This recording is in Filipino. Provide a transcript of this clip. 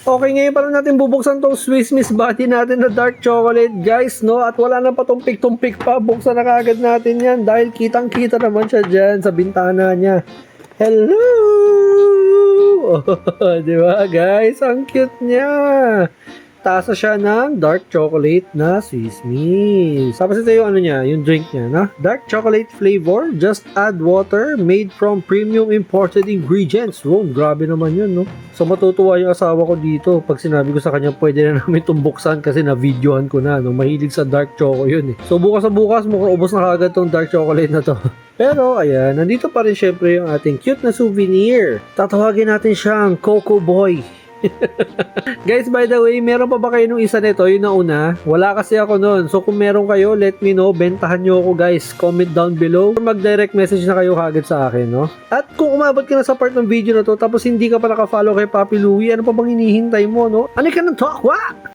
Okay, ngayon pa rin natin bubuksan tong Swiss Miss Body natin na dark chocolate, guys, no? At wala na pa tumpik-tumpik pa. Buksan na kagad natin yan dahil kitang-kita naman siya dyan sa bintana niya. Hello! Oh, di ba, guys? Ang cute niya. Tasa siya ng dark chocolate na Swiss Miss. Tapos ito yung ano niya, yung drink niya, na dark chocolate flavor, just add water, made from premium imported ingredients. Wow, grabe naman yun, no? So matutuwa yung asawa ko dito pag sinabi ko sa kanya pwede na namin itong buksan kasi na-videohan ko na, no? Mahilig sa dark choco yun, eh. So bukas na bukas, mukhang ubos na kagad tong dark chocolate na to. Pero ayan, nandito pa rin syempre yung ating cute na souvenir. Tatawagin natin siyang Coco Boy. Guys, by the way, meron pa ba kayo nung isa nito, yung nauna? Wala kasi ako nun. So kung meron kayo, let me know. Bentahan nyo ako, guys. Comment down below or mag-direct message na kayo kagad sa akin, no? At kung umabot ka na sa part ng video na to tapos hindi ka pa nakafollow kay Papi Louie, ano pa bang hinihintay mo, no? Ano ka ng talk? What?